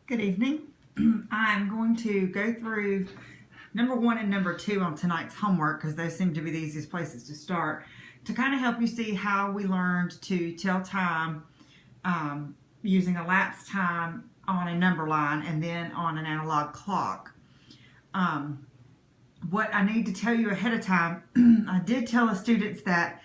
Good evening. I'm going to go through number 1 and number 2 on tonight's homework because those seem to be the easiest places to start to kind of help you see how we learned to tell time using elapsed time on a number line and then on an analog clock. What I need to tell you ahead of time, I did tell the students that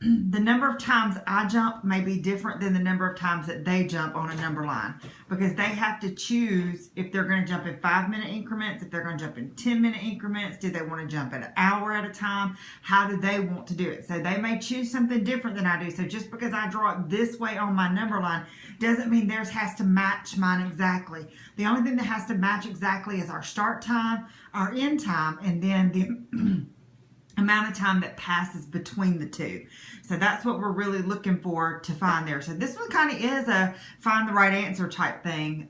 the number of times I jump may be different than the number of times that they jump on a number line because they have to choose if they're going to jump in 5-minute increments, if they're going to jump in 10-minute increments, do they want to jump at an hour at a time, how do they want to do it. So they may choose something different than I do. So just because I draw it this way on my number line doesn't mean theirs has to match mine exactly. The only thing that has to match exactly is our start time, our end time, and then the amount of time that passes between the two. So that's what we're really looking for to find there. So this one kind of is a find the right answer type thing,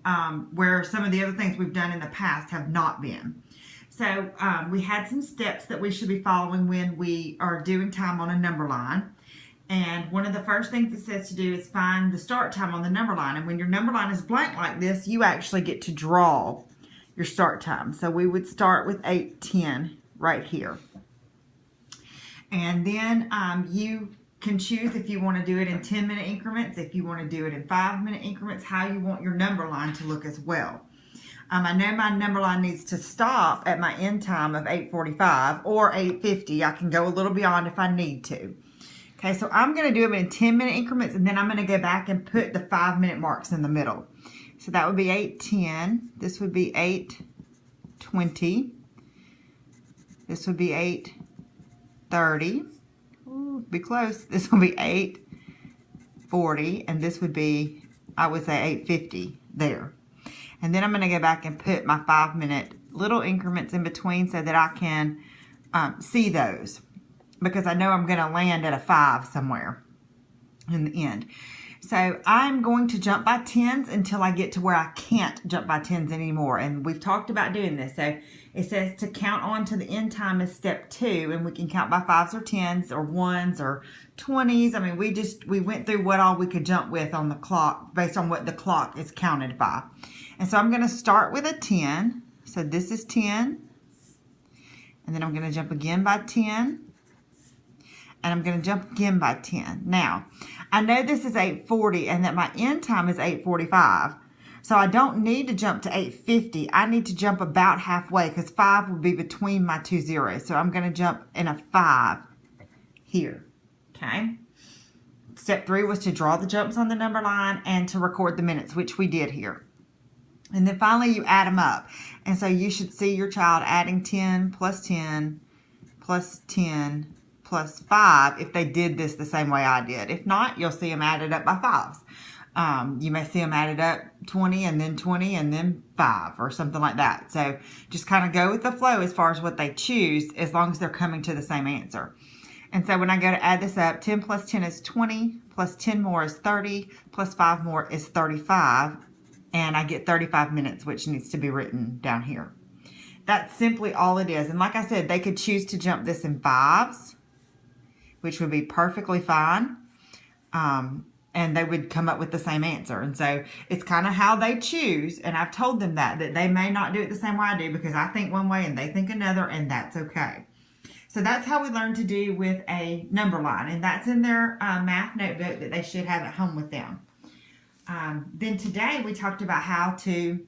where some of the other things we've done in the past have not been. So we had some steps that we should be following when we are doing time on a number line. And one of the first things it says to do is find the start time on the number line. And when your number line is blank like this, you actually get to draw your start time. So we would start with 8:10 right here. And then you can choose if you want to do it in 10-minute increments, if you want to do it in 5-minute increments, how you want your number line to look as well. I know my number line needs to stop at my end time of 8:45 or 8:50. I can go a little beyond if I need to. Okay, so I'm going to do them in 10-minute increments, and then I'm going to go back and put the 5-minute marks in the middle. So that would be 8:10. This would be 8:20. This would be 8:30. Ooh, be close. This will be 8:40, and this would be, I would say, 8:50 there. And then I'm going to go back and put my 5-minute little increments in between so that I can see those, because I know I'm going to land at a 5 somewhere in the end. So I'm going to jump by 10s until I get to where I can't jump by 10s anymore. And we've talked about doing this. So it says to count on to the end time is step 2. And we can count by 5s or 10s or 1s or 20s. I mean, we went through what all we could jump with on the clock based on what the clock is counted by. And so I'm going to start with a 10. So this is 10. And then I'm going to jump again by 10. And I'm going to jump again by 10. Now, I know this is 8:40 and that my end time is 8:45. So I don't need to jump to 8:50. I need to jump about halfway because 5 would be between my two zeros. So I'm going to jump in a 5 here. Okay. Step 3 was to draw the jumps on the number line and to record the minutes, which we did here. And then finally you add them up. And so you should see your child adding 10 plus 10 plus 10 plus 5 if they did this the same way I did. If not, you'll see them added up by 5s. You may see them added up 20 and then 5 or something like that. So just kind of go with the flow as far as what they choose, as long as they're coming to the same answer. And so when I go to add this up, 10 plus 10 is 20, plus 10 more is 30, plus 5 more is 35, and I get 35 minutes, which needs to be written down here. That's simply all it is. And like I said, they could choose to jump this in 5s, which would be perfectly fine. And they would come up with the same answer. And so it's kind of how they choose. And I've told them that they may not do it the same way I do because I think one way and they think another, and that's okay. So that's how we learn to do with a number line. And that's in their math notebook that they should have at home with them. Then today we talked about how to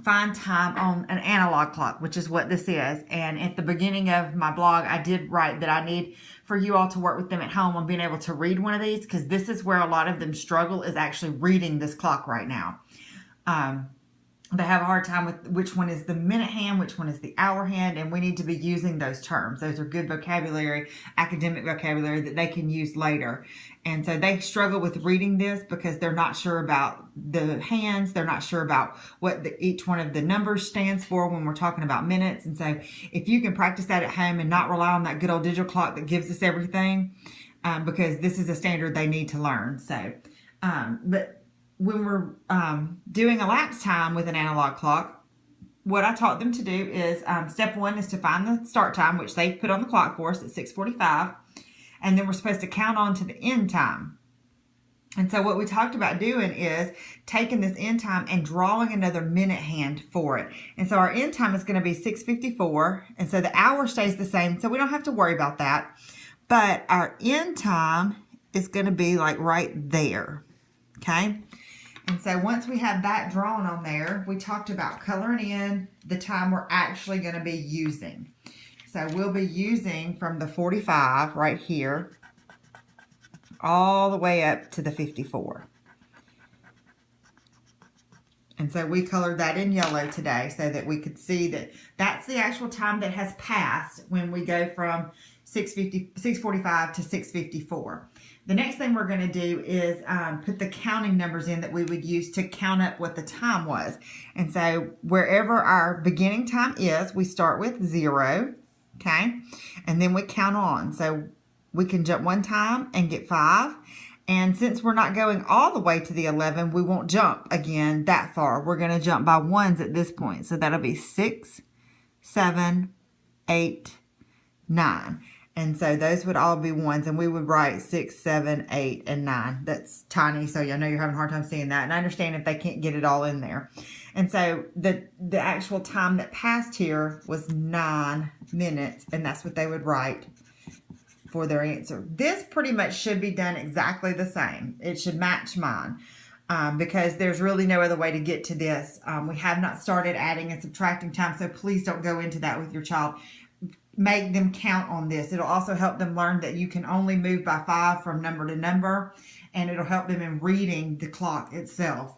find time on an analog clock, which is what this is. And at the beginning of my blog, I did write that I need for you all to work with them at home on being able to read one of these, because this is where a lot of them struggle, is actually reading this clock right now. They have a hard time with which one is the minute hand, which one is the hour hand, and we need to be using those terms. Those are good vocabulary, academic vocabulary that they can use later. And so they struggle with reading this because they're not sure about the hands. They're not sure about what each one of the numbers stands for when we're talking about minutes. And so if you can practice that at home and not rely on that good old digital clock that gives us everything, because this is a standard they need to learn. So, but when we're doing elapsed time with an analog clock, what I taught them to do is step 1 is to find the start time, which they've put on the clock for us at 6:45. And then we're supposed to count on to the end time. And so what we talked about doing is taking this end time and drawing another minute hand for it. And so our end time is going to be 6:54. And so the hour stays the same. So we don't have to worry about that. But our end time is going to be like right there. Okay. And so once we have that drawn on there, we talked about coloring in the time we're actually going to be using. So we'll be using from the 45 right here all the way up to the 54. And so we colored that in yellow today so that we could see that that's the actual time that has passed when we go from 6:45 to 6:54. The next thing we're going to do is put the counting numbers in that we would use to count up what the time was. And so wherever our beginning time is, we start with 0, okay? And then we count on. So we can jump one time and get 5. And since we're not going all the way to the 11, we won't jump again that far. We're going to jump by ones at this point. So that'll be 6, 7, 8, 9. And so those would all be ones, and we would write 6, 7, 8, and 9. That's tiny, so I know you're having a hard time seeing that. And I understand if they can't get it all in there. And so the actual time that passed here was 9 minutes, and that's what they would write for their answer. This pretty much should be done exactly the same. It should match mine. Because there's really no other way to get to this. We have not started adding and subtracting time, so please don't go into that with your child. Make them count on this. It'll also help them learn that you can only move by 5 from number to number, and it'll help them in reading the clock itself,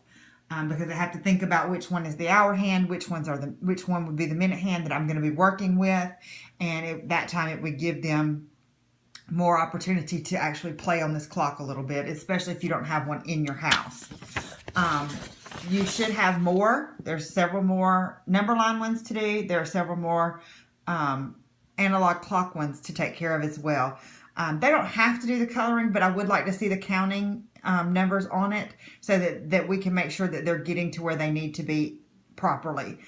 because they have to think about which one is the hour hand, which one would be the minute hand that I'm going to be working with, and at that time it would give them more opportunity to actually play on this clock a little bit, especially if you don't have one in your house. You should have more. There's several more number line ones to do. There are several more analog clock ones to take care of as well. They don't have to do the coloring, but I would like to see the counting numbers on it so that we can make sure that they're getting to where they need to be properly.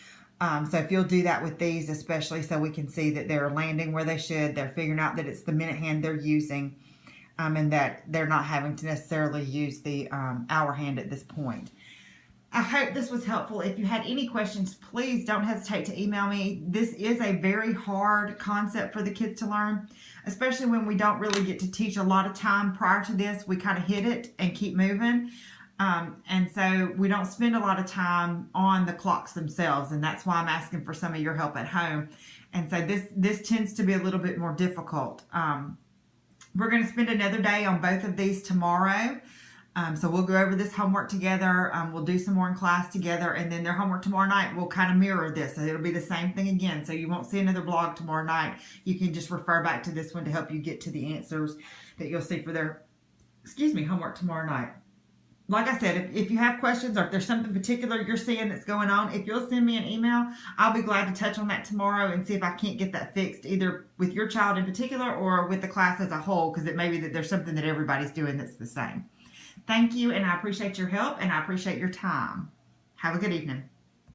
So if you'll do that with these, especially so we can see that they're landing where they should, they're figuring out that it's the minute hand they're using, and that they're not having to necessarily use the hour hand at this point. I hope this was helpful. If you had any questions, please don't hesitate to email me. This is a very hard concept for the kids to learn, especially when we don't really get to teach a lot of time prior to this. We kind of hit it and keep moving. And so we don't spend a lot of time on the clocks themselves, and that's why I'm asking for some of your help at home. And so this tends to be a little bit more difficult. We're going to spend another day on both of these tomorrow. So we'll go over this homework together. We'll do some more in class together, and then their homework tomorrow night will kind of mirror this. So it'll be the same thing again. So you won't see another blog tomorrow night. You can just refer back to this one to help you get to the answers that you'll see for their, homework tomorrow night. Like I said, if you have questions or if there's something particular you're seeing that's going on, if you'll send me an email, I'll be glad to touch on that tomorrow and see if I can't get that fixed, either with your child in particular or with the class as a whole, because it may be that there's something that everybody's doing that's the same. Thank you, and I appreciate your help, and I appreciate your time. Have a good evening.